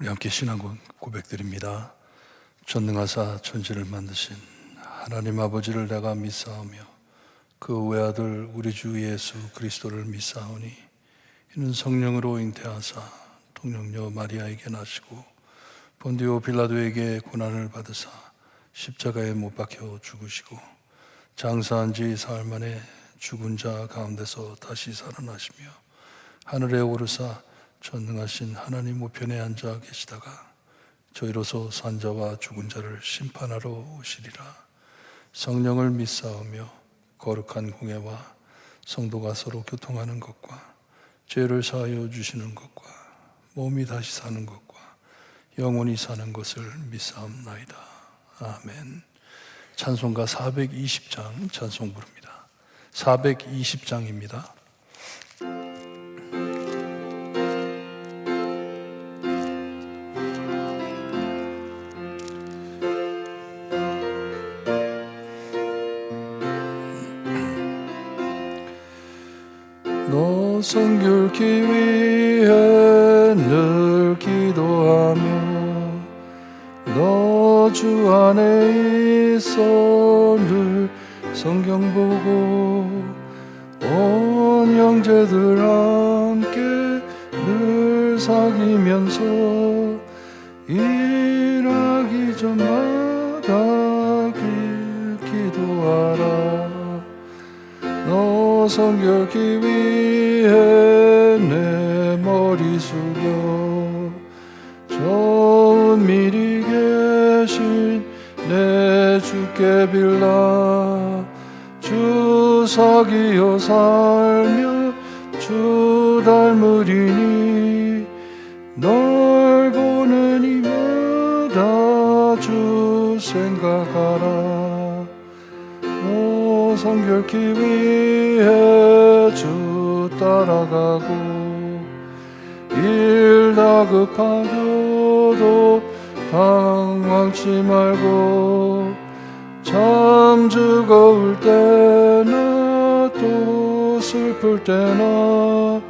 우리 함께 신앙 고백드립니다. 전능하사 천지를 만드신 하나님 아버지를 내가 믿사오며 그 외아들 우리 주 예수 그리스도를 믿사오니 이는 성령으로 잉태하사 동정녀 마리아에게 나시고 본디오 빌라도에게 고난을 받으사 십자가에 못 박혀 죽으시고 장사한 지 사흘 만에 죽은 자 가운데서 다시 살아나시며 하늘에 오르사 전능하신 하나님 우편에 앉아 계시다가 저희로서 산 자와 죽은 자를 심판하러 오시리라. 성령을 믿사오며 거룩한 공예와 성도가 서로 교통하는 것과 죄를 사하여 주시는 것과 몸이 다시 사는 것과 영원히 사는 것을 믿사옵나이다. 아멘. 찬송가 420장 찬송 부릅니다. 420장입니다. 너 성결케 위해 늘 기도하며 너 주 안에 있어 늘 성경 보고 온 형제들 함께 늘 사귀면서 일하기 전마다 기도하라. 너 성결케 위해 내 머리 숙여 저 은밀히 계신 내 주께 빌라. 주 사귀어 살며 주 닮으리니 널 보는 이마다 주 생각하라. 너 성결케 위해 주 따라가고 일 다급하여도 당황치 말고 참 즐거울 때나 또 슬플 때나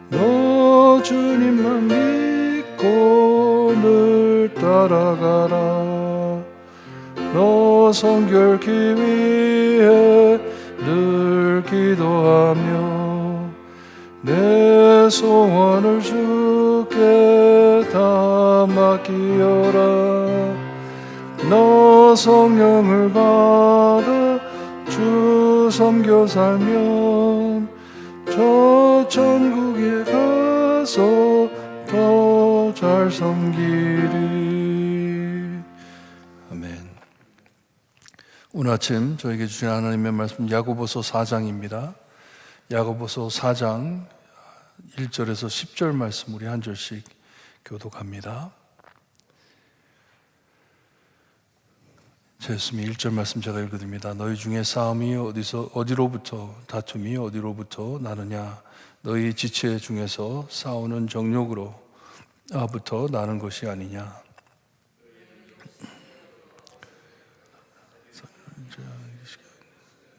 너 주님만 믿고 늘 따라가라. 너 성결케 위해 늘 기도하며 내 소원을 주께 다 맡기어라. 너 성령을 받아 주 섬겨 살면 저 천국에 가서 더 잘 섬기리. 아멘. 오늘 아침 저에게 주신 하나님의 말씀 야고보서 4장입니다. 야고보서 4장 1절에서 10절 말씀 우리 한 절씩 교독합니다. 제수님 1절 말씀 제가 읽어드립니다. 너희 중에 싸움이 어디로부터 다툼이 어디로부터 나느냐? 너희 지체 중에서 싸우는 정욕으로부터 나는 것이 아니냐?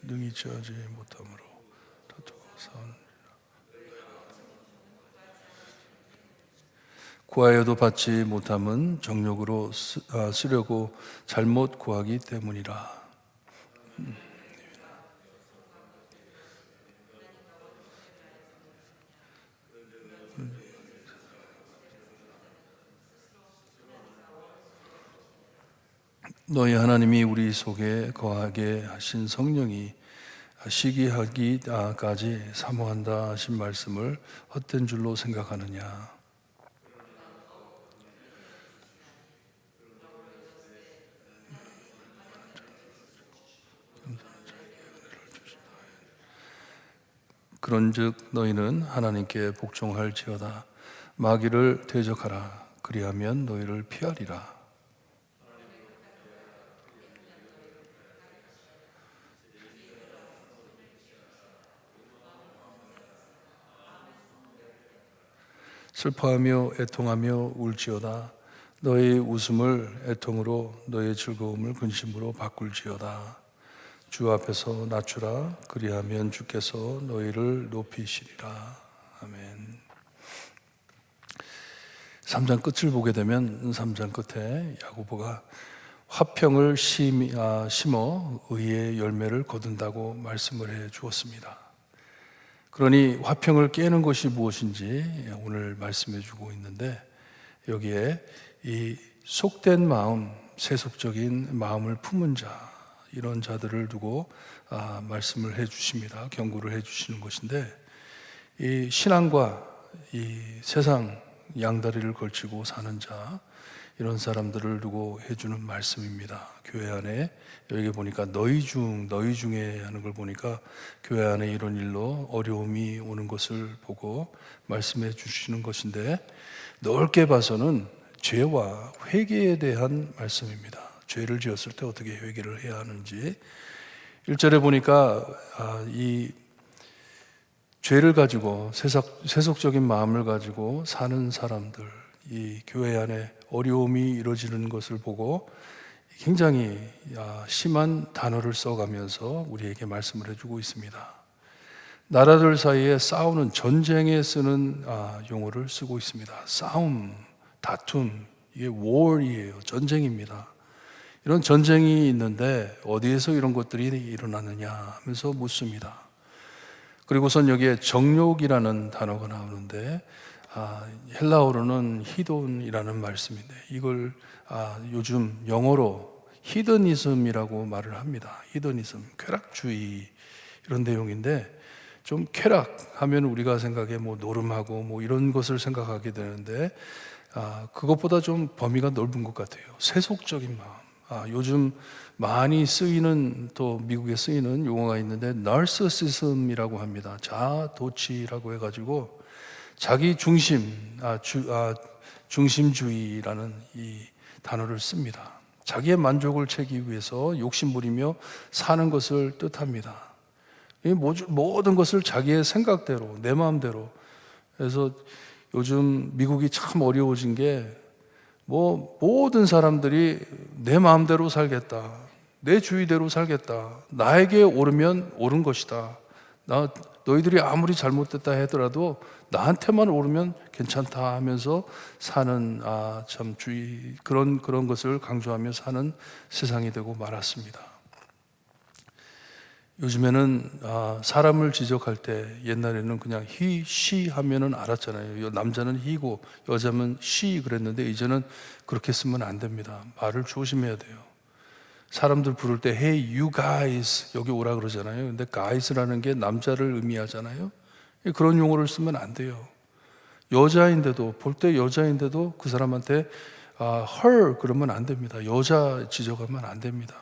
능히 취하지 못함으로 다투고 싸우는 구하여도 받지 못함은 정욕으로 쓰려고 잘못 구하기 때문이라. 너희 하나님이 우리 속에 거하게 하신 성령이 시기하기까지 사모한다 하신 말씀을 헛된 줄로 생각하느냐? 그런즉 너희는 하나님께 복종할지어다. 마귀를 대적하라. 그리하면 너희를 피하리라. 슬퍼하며 애통하며 울지어다. 너희 웃음을 애통으로 너희 즐거움을 근심으로 바꿀지어다. 주 앞에서 낮추라. 그리하면 주께서 너희를 높이시리라. 아멘. 3장 끝을 보게 되면 3장 끝에 야고보가 화평을 심어 의의 열매를 거둔다고 말씀을 해 주었습니다. 그러니 화평을 깨는 것이 무엇인지 오늘 말씀해 주고 있는데, 여기에 이 속된 마음, 세속적인 마음을 품은 자, 이런 자들을 두고 말씀을 해 주십니다. 경고를 해 주시는 것인데, 이 신앙과 이 세상 양다리를 걸치고 사는 자, 이런 사람들을 두고 해주는 말씀입니다. 교회 안에 여기 보니까 너희 중에 하는 걸 보니까 교회 안에 이런 일로 어려움이 오는 것을 보고 말씀해 주시는 것인데, 넓게 봐서는 죄와 회개에 대한 말씀입니다. 죄를 지었을 때 어떻게 회개를 해야 하는지. 1절에 보니까 이 죄를 가지고 세속적인 마음을 가지고 사는 사람들, 이 교회 안에 어려움이 이루어지는 것을 보고 굉장히 심한 단어를 써가면서 우리에게 말씀을 해주고 있습니다. 나라들 사이에 싸우는, 전쟁에 쓰는 용어를 쓰고 있습니다. 싸움, 다툼, 이게 war이에요. 전쟁입니다. 이런 전쟁이 있는데 어디에서 이런 것들이 일어나느냐 하면서 묻습니다. 그리고선 여기에 정욕이라는 단어가 나오는데, 헬라어로는 히돈이라는 말씀인데, 이걸 요즘 영어로 히드니즘이라고 말을 합니다. 히드니즘, 쾌락주의, 이런 내용인데, 좀 쾌락하면 우리가 생각에 뭐 노름하고 뭐 이런 것을 생각하게 되는데, 그것보다 좀 범위가 넓은 것 같아요. 세속적인 마음. 요즘 많이 쓰이는, 또 미국에 쓰이는 용어가 있는데 나르시시즘이라고 합니다. 자아도취라고 해가지고 자기 중심, 중심주의라는 이 단어를 씁니다. 자기의 만족을 채기 위해서 욕심부리며 사는 것을 뜻합니다. 이 모든 것을 자기의 생각대로, 내 마음대로. 그래서 요즘 미국이 참 어려워진 게, 모든 사람들이 내 마음대로 살겠다, 내 주의대로 살겠다, 나에게 옳으면 옳은 것이다, 너희들이 아무리 잘못됐다 하더라도 나한테만 옳으면 괜찮다 하면서 사는 참 그런 것을 강조하며 사는 세상이 되고 말았습니다. 요즘에는 사람을 지적할 때, 옛날에는 그냥 he, she 하면은 알았잖아요. 남자는 he고 여자는 she 그랬는데, 이제는 그렇게 쓰면 안 됩니다. 말을 조심해야 돼요. 사람들 부를 때 hey you guys 여기 오라 그러잖아요. 근데 guys라는 게 남자를 의미하잖아요. 그런 용어를 쓰면 안 돼요. 여자인데도, 볼 때 여자인데도 그 사람한테 her 그러면 안 됩니다. 여자 지적하면 안 됩니다.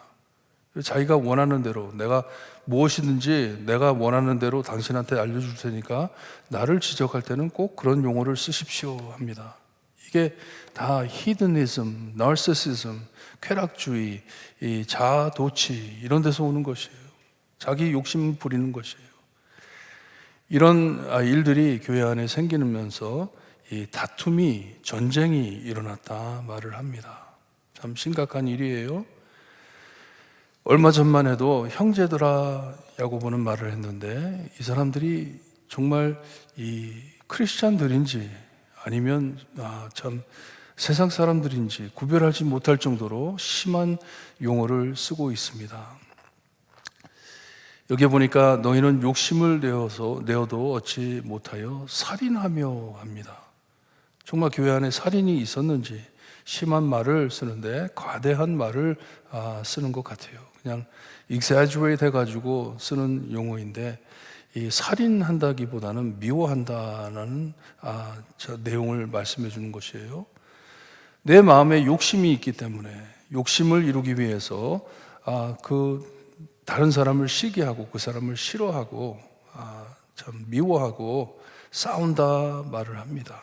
자기가 원하는 대로, 내가 무엇이든지 내가 원하는 대로 당신한테 알려줄 테니까 나를 지적할 때는 꼭 그런 용어를 쓰십시오 합니다. 이게 다 히드니즘, 나르시시즘, 쾌락주의, 이 자아도취, 이런 데서 오는 것이에요. 자기 욕심 부리는 것이에요. 이런 일들이 교회 안에 생기면서 이 다툼이, 전쟁이 일어났다 말을 합니다. 참 심각한 일이에요. 얼마 전만 해도 형제들아 야고보는 말을 했는데, 이 사람들이 정말 이 크리스찬들인지 아니면 참 세상 사람들인지 구별하지 못할 정도로 심한 용어를 쓰고 있습니다. 여기 보니까 너희는 욕심을 내어도 얻지 못하여 살인하며 합니다. 정말 교회 안에 살인이 있었는지, 심한 말을 쓰는데 과대한 말을 쓰는 것 같아요. 그냥 exaggerate 해가지고 쓰는 용어인데, 이 살인한다기보다는 미워한다는 내용을 말씀해 주는 것이에요. 내 마음에 욕심이 있기 때문에 욕심을 이루기 위해서 그 다른 사람을 시기하고 그 사람을 싫어하고 참 미워하고 싸운다 말을 합니다.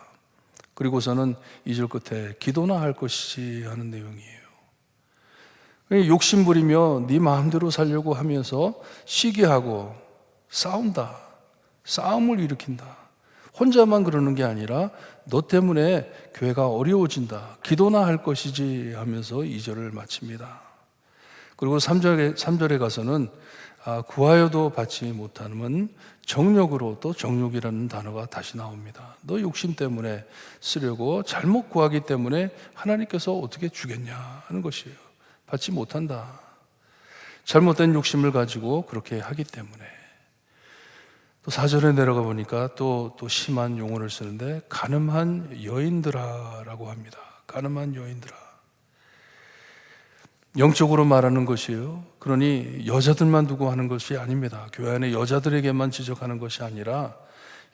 그리고서는 2절 끝에 기도나 할 것이지 하는 내용이에요. 욕심 부리며 네 마음대로 살려고 하면서 시기하고 싸운다, 싸움을 일으킨다. 혼자만 그러는 게 아니라 너 때문에 교회가 어려워진다, 기도나 할 것이지 하면서 2절을 마칩니다. 그리고 3절에 가서는 구하여도 받지 못하면 정욕으로, 또 정욕이라는 단어가 다시 나옵니다. 너 욕심 때문에 쓰려고 잘못 구하기 때문에 하나님께서 어떻게 주겠냐 하는 것이에요. 받지 못한다. 잘못된 욕심을 가지고 그렇게 하기 때문에. 또 4절에 내려가 보니까 또 심한 용어를 쓰는데 간음한 여인들아라고 합니다. 간음한 여인들아. 영적으로 말하는 것이에요. 그러니 여자들만 두고 하는 것이 아닙니다. 교회 안에 여자들에게만 지적하는 것이 아니라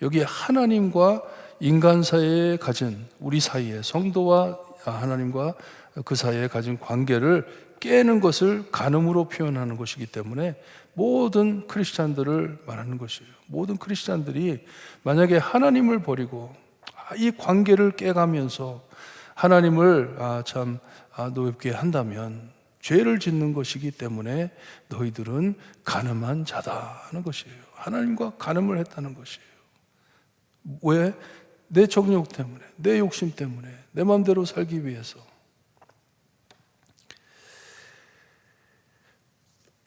여기 하나님과 인간 사이에 가진, 우리 사이에, 성도와 하나님과 그 사이에 가진 관계를 깨는 것을 간음으로 표현하는 것이기 때문에 모든 크리스찬들을 말하는 것이에요. 모든 크리스찬들이 만약에 하나님을 버리고 이 관계를 깨가면서 하나님을 노엽게 한다면 죄를 짓는 것이기 때문에 너희들은 간음한 자다 하는 것이에요. 하나님과 간음을 했다는 것이에요. 왜? 내 정욕 때문에, 내 욕심 때문에, 내 마음대로 살기 위해서.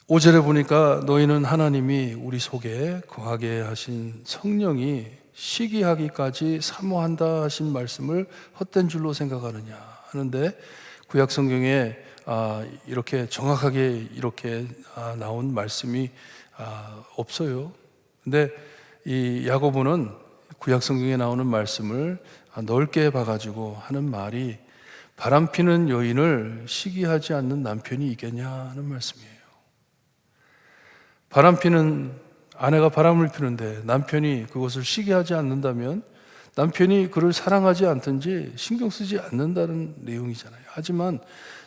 5절에 보니까 너희는 하나님이 우리 속에 거하게 하신 성령이 시기하기까지 사모한다 하신 말씀을 헛된 줄로 생각하느냐 하는데, 구약 성경에 이렇게 정확하게 이렇게 나온 말씀이 없어요. 근데 이 야고보는 구약 성경에 나오는 말씀을 넓게 봐가지고 하는 말이, 바람피는 여인을 시기하지 않는 남편이 있겠냐 하는 말씀이에요. 바람피는 아내가 바람을 피는데 남편이 그것을 시기하지 않는다면 남편이 그를 사랑하지 않든지 신경 쓰지 않는다는 내용이잖아요. 하지만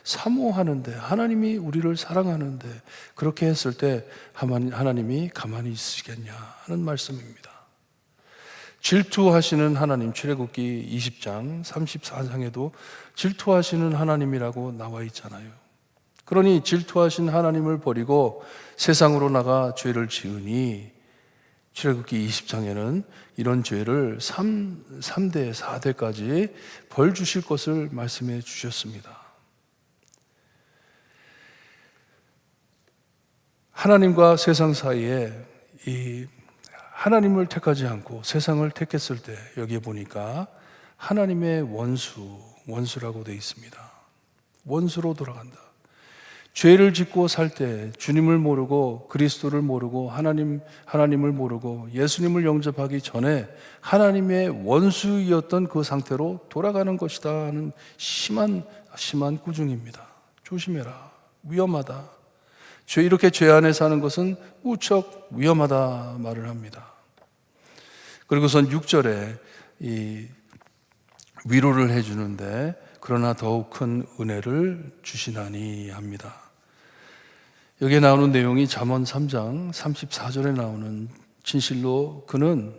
사모하는데, 하나님이 우리를 사랑하는데 그렇게 했을 때 하나님이 가만히 있으시겠냐 하는 말씀입니다. 질투하시는 하나님, 출애굽기 20장 34장에도 질투하시는 하나님이라고 나와 있잖아요. 그러니 질투하신 하나님을 버리고 세상으로 나가 죄를 지으니 출애굽기 20장에는 이런 죄를 3대, 4대까지 벌 주실 것을 말씀해 주셨습니다. 하나님과 세상 사이에 이 하나님을 택하지 않고 세상을 택했을 때 여기에 보니까 하나님의 원수라고 되어 있습니다. 원수로 돌아간다. 죄를 짓고 살 때 주님을 모르고 그리스도를 모르고 하나님을 모르고 예수님을 영접하기 전에 하나님의 원수였던 그 상태로 돌아가는 것이다 하는 심한 꾸중입니다. 조심해라. 위험하다. 이렇게 죄 안에 사는 것은 무척 위험하다 말을 합니다. 그리고선 6절에 이 위로를 해주는데, 그러나 더욱 큰 은혜를 주시나니 합니다. 여기에 나오는 내용이 잠언 3장 34절에 나오는, 진실로 그는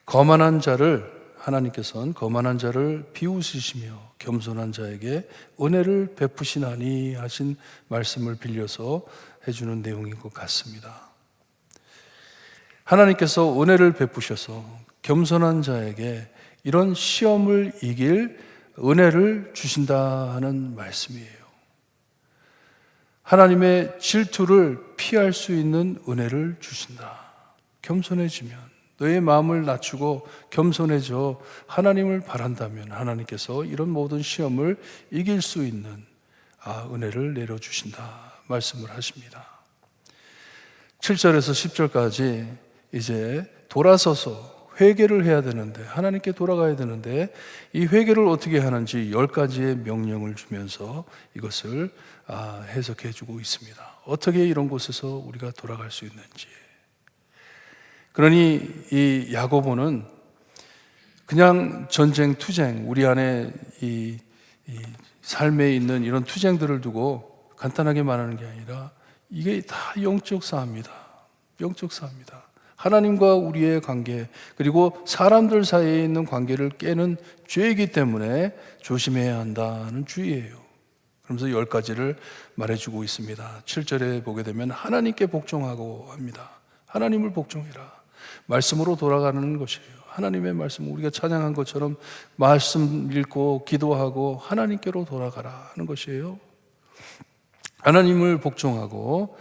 거만한 자를, 하나님께서는 거만한 자를 비웃으시며 겸손한 자에게 은혜를 베푸시나니 하신 말씀을 빌려서 해주는 내용인 것 같습니다. 하나님께서 은혜를 베푸셔서 겸손한 자에게 이런 시험을 이길 은혜를 주신다 하는 말씀이에요. 하나님의 질투를 피할 수 있는 은혜를 주신다. 겸손해지면, 너의 마음을 낮추고 겸손해져 하나님을 바란다면 하나님께서 이런 모든 시험을 이길 수 있는 은혜를 내려주신다 말씀을 하십니다. 7절에서 10절까지 이제 돌아서서 회개를 해야 되는데, 하나님께 돌아가야 되는데 이 회개를 어떻게 하는지 10가지의 명령을 주면서 이것을 해석해 주고 있습니다. 어떻게 이런 곳에서 우리가 돌아갈 수 있는지. 그러니 이 야고보는 그냥 전쟁, 투쟁, 우리 안에 이 삶에 있는 이런 투쟁들을 두고 간단하게 말하는 게 아니라 이게 다 영적 싸움입니다. 영적 싸움입니다. 하나님과 우리의 관계, 그리고 사람들 사이에 있는 관계를 깨는 죄이기 때문에 조심해야 한다는 주의예요. 그러면서 10가지를 말해주고 있습니다. 7절에 보게 되면 하나님께 복종하고 합니다. 하나님을 복종해라. 말씀으로 돌아가는 것이에요. 하나님의 말씀, 우리가 찬양한 것처럼 말씀 읽고 기도하고 하나님께로 돌아가라 하는 것이에요. 하나님을 복종하고,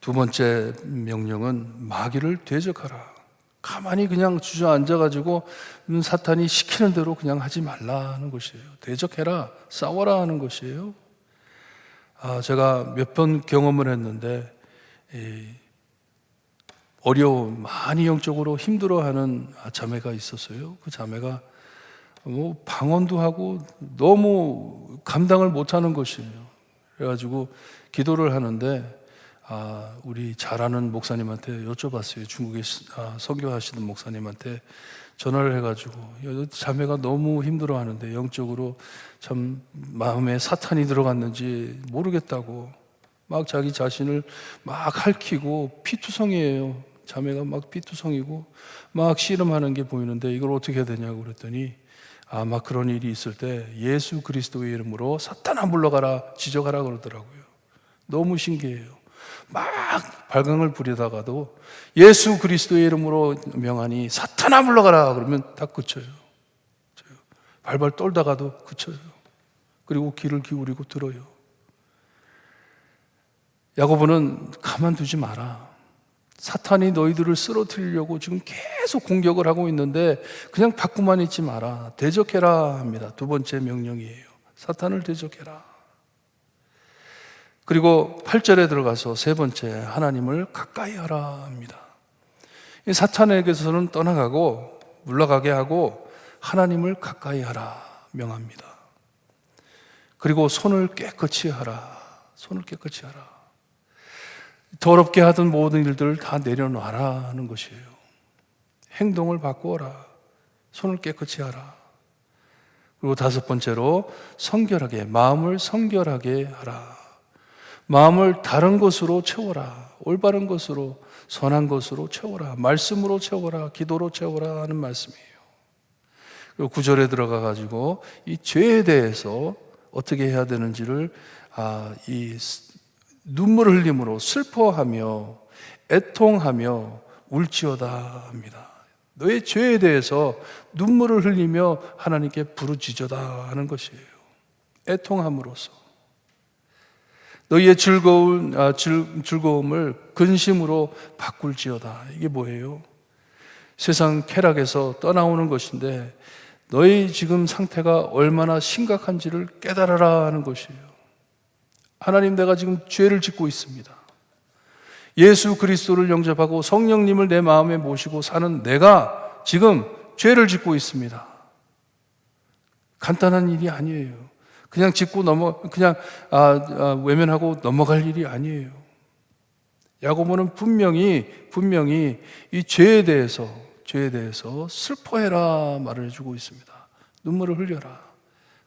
두 번째 명령은 마귀를 대적하라. 가만히 그냥 주저앉아가지고 사탄이 시키는 대로 그냥 하지 말라는 것이에요. 대적해라, 싸워라 하는 것이에요. 제가 몇 번 경험을 했는데 어려운, 많이 영적으로 힘들어하는 자매가 있었어요. 그 자매가 방언도 하고 너무 감당을 못하는 것이에요. 그래가지고 기도를 하는데 우리 잘 아는 목사님한테 여쭤봤어요. 중국에 선교하시는 목사님한테 전화를 해가지고 자매가 너무 힘들어하는데 영적으로 참 마음에 사탄이 들어갔는지 모르겠다고 막 자기 자신을 막 핥히고 피투성이에요. 자매가 막 피투성이고 막 씨름하는 게 보이는데 이걸 어떻게 해야 되냐고 그랬더니 막 그런 일이 있을 때 예수 그리스도의 이름으로 사탄아 물러가라, 지적하라 그러더라고요. 너무 신기해요. 막 발광을 부리다가도 예수 그리스도의 이름으로 명하니 사탄아 물러가라 그러면 다 그쳐요. 발발 떨다가도 그쳐요. 그리고 귀를 기울이고 들어요. 야고보는 가만두지 마라. 사탄이 너희들을 쓰러뜨리려고 지금 계속 공격을 하고 있는데 그냥 받고만 있지 마라. 대적해라 합니다. 두 번째 명령이에요. 사탄을 대적해라. 그리고 8절에 들어가서 세 번째, 하나님을 가까이 하라 합니다. 사탄에게서는 떠나가고 물러가게 하고 하나님을 가까이 하라 명합니다. 그리고 손을 깨끗이 하라. 손을 깨끗이 하라. 더럽게 하던 모든 일들을 다 내려놔라 하는 것이에요. 행동을 바꾸어라. 손을 깨끗이 하라. 그리고 다섯 번째로 성결하게, 마음을 성결하게 하라. 마음을 다른 것으로 채워라. 올바른 것으로, 선한 것으로 채워라. 말씀으로 채워라. 기도로 채워라 하는 말씀이에요. 그리고 9절에 들어가 가지고 이 죄에 대해서 어떻게 해야 되는지를 이 눈물을 흘림으로 슬퍼하며 애통하며 울지어다 합니다. 너의 죄에 대해서 눈물을 흘리며 하나님께 부르짖어다 하는 것이에요. 애통함으로써 너희의 즐거움을 근심으로 바꿀지어다. 이게 뭐예요? 세상 쾌락에서 떠나오는 것인데 너희 지금 상태가 얼마나 심각한지를 깨달아라 하는 것이에요. 하나님, 내가 지금 죄를 짓고 있습니다. 예수 그리스도를 영접하고 성령님을 내 마음에 모시고 사는 내가 지금 죄를 짓고 있습니다. 간단한 일이 아니에요. 그냥 짓고 그냥 외면하고 넘어갈 일이 아니에요. 야고보는 분명히 이 죄에 대해서 슬퍼해라 말을 해주고 있습니다. 눈물을 흘려라.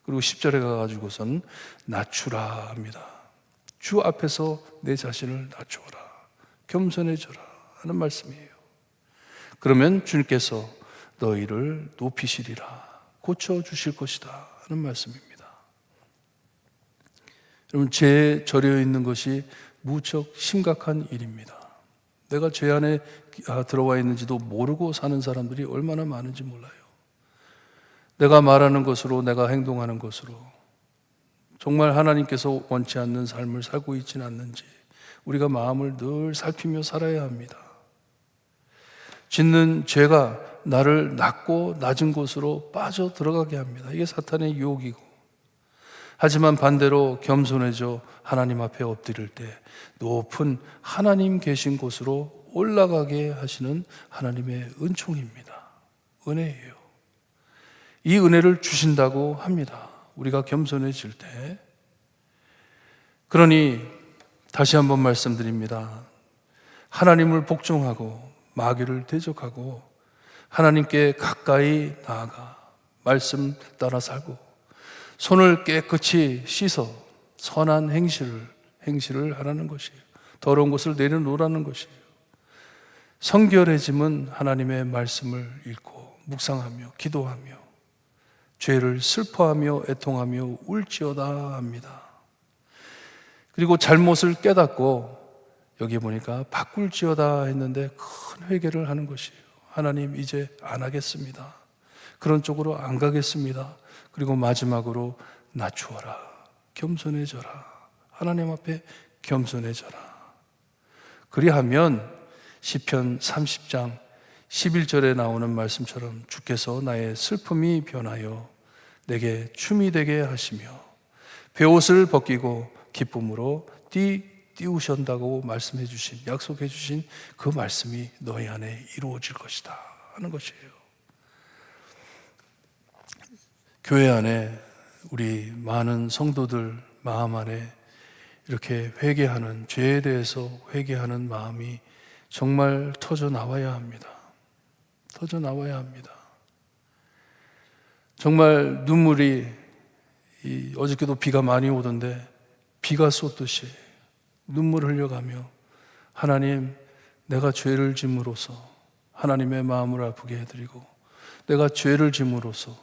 그리고 10절에 가가지고선 낮추라 합니다. 주 앞에서 내 자신을 낮추어라. 겸손해져라 하는 말씀이에요. 그러면 주님께서 너희를 높이시리라. 고쳐주실 것이다 하는 말씀입니다. 여러분, 죄에 절여 있는 것이 무척 심각한 일입니다. 내가 죄 안에 들어와 있는지도 모르고 사는 사람들이 얼마나 많은지 몰라요. 내가 말하는 것으로, 내가 행동하는 것으로 정말 하나님께서 원치 않는 삶을 살고 있지는 않는지 우리가 마음을 늘 살피며 살아야 합니다. 짓는 죄가 나를 낮고 낮은 곳으로 빠져 들어가게 합니다. 이게 사탄의 유혹이고, 하지만 반대로 겸손해져 하나님 앞에 엎드릴 때 높은 하나님 계신 곳으로 올라가게 하시는 하나님의 은총입니다. 은혜예요. 이 은혜를 주신다고 합니다. 우리가 겸손해질 때. 그러니 다시 한번 말씀드립니다. 하나님을 복종하고 마귀를 대적하고 하나님께 가까이 나아가 말씀 따라 살고 손을 깨끗이 씻어 선한 행실을 하라는 것이에요. 더러운 것을 내려놓으라는 것이에요. 성결해짐은 하나님의 말씀을 읽고 묵상하며 기도하며 죄를 슬퍼하며 애통하며 울지어다 합니다. 그리고 잘못을 깨닫고 여기 보니까 바꿀지어다 했는데 큰 회개를 하는 것이에요. 하나님, 이제 안 하겠습니다. 그런 쪽으로 안 가겠습니다. 그리고 마지막으로 낮추어라. 겸손해져라. 하나님 앞에 겸손해져라. 그리하면 시편 30장 11절에 나오는 말씀처럼 주께서 나의 슬픔이 변하여 내게 춤이 되게 하시며 베옷을 벗기고 기쁨으로 띄우신다고 말씀해 주신, 약속해 주신 그 말씀이 너희 안에 이루어질 것이다 하는 것이에요. 교회 안에 우리 많은 성도들 마음 안에 이렇게 회개하는, 죄에 대해서 회개하는 마음이 정말 터져 나와야 합니다. 터져 나와야 합니다. 정말 눈물이, 어저께도 비가 많이 오던데 비가 쏟듯이 눈물을 흘려가며 하나님, 내가 죄를 짐으로써 하나님의 마음을 아프게 해드리고 내가 죄를 짐으로써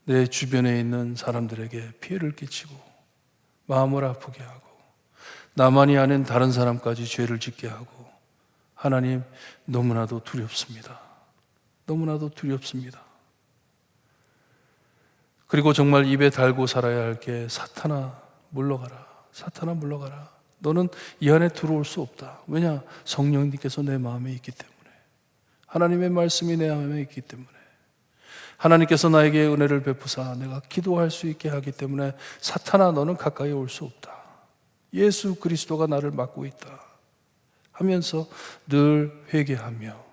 내 주변에 있는 사람들에게 피해를 끼치고 마음을 아프게 하고 나만이 아닌 다른 사람까지 죄를 짓게 하고, 하나님, 너무나도 두렵습니다. 너무나도 두렵습니다. 그리고 정말 입에 달고 살아야 할 게, 사탄아 물러가라, 사탄아 물러가라. 너는 이 안에 들어올 수 없다. 왜냐? 성령님께서 내 마음에 있기 때문에, 하나님의 말씀이 내 마음에 있기 때문에, 하나님께서 나에게 은혜를 베푸사 내가 기도할 수 있게 하기 때문에, 사탄아 너는 가까이 올 수 없다. 예수 그리스도가 나를 막고 있다 하면서 늘 회개하며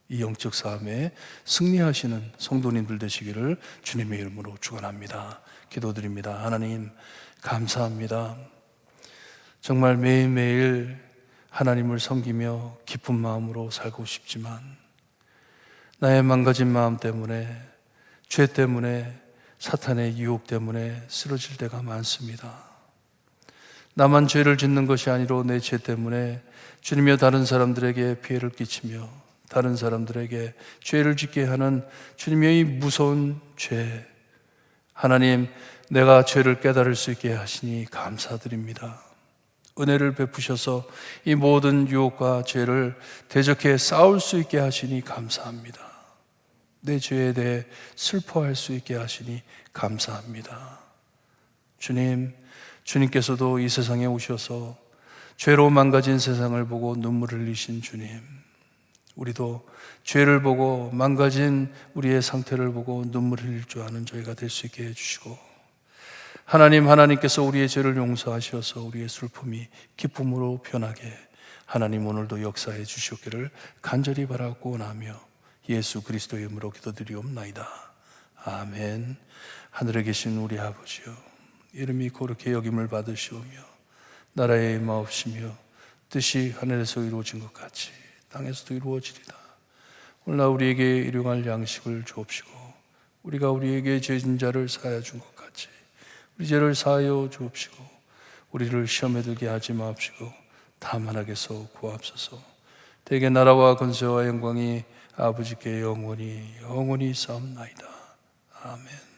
이 영적 싸움에 승리하시는 성도님들 되시기를 주님의 이름으로 축원합니다. 기도드립니다. 하나님 감사합니다. 정말 매일매일 하나님을 섬기며 기쁜 마음으로 살고 싶지만 나의 망가진 마음 때문에, 죄 때문에, 사탄의 유혹 때문에 쓰러질 때가 많습니다. 나만 죄를 짓는 것이 아니라 내 죄 때문에 주님이여 다른 사람들에게 피해를 끼치며 다른 사람들에게 죄를 짓게 하는 주님이여 이 무서운 죄, 하나님, 내가 죄를 깨달을 수 있게 하시니 감사드립니다. 은혜를 베푸셔서 이 모든 유혹과 죄를 대적해 싸울 수 있게 하시니 감사합니다. 내 죄에 대해 슬퍼할 수 있게 하시니 감사합니다. 주님, 주님께서도 이 세상에 오셔서 죄로 망가진 세상을 보고 눈물을 흘리신 주님, 우리도 죄를 보고 망가진 우리의 상태를 보고 눈물을 흘릴 줄 아는 저희가 될 수 있게 해주시고, 하나님께서 우리의 죄를 용서하셔서 우리의 슬픔이 기쁨으로 변하게 하나님 오늘도 역사해 주시기를 간절히 바라고 원하며 예수 그리스도의 이름으로 기도드리옵나이다. 아멘. 하늘에 계신 우리 아버지여, 이름이 거룩히 여김을 받으시오며 나라의 임하옵시며 뜻이 하늘에서 이루어진 것 같이 땅에서도 이루어지리다. 오늘날 우리에게 일용할 양식을 주옵시고 우리가 우리에게 죄진 자를 사하여 준 것 같이 우리 죄를 사하여 주옵시고 우리를 시험에 들게 하지 마옵시고 다만 악에서 구하옵소서. 대개 나라와 권세와 영광이 아버지께 영원히 싸움나이다. 아멘.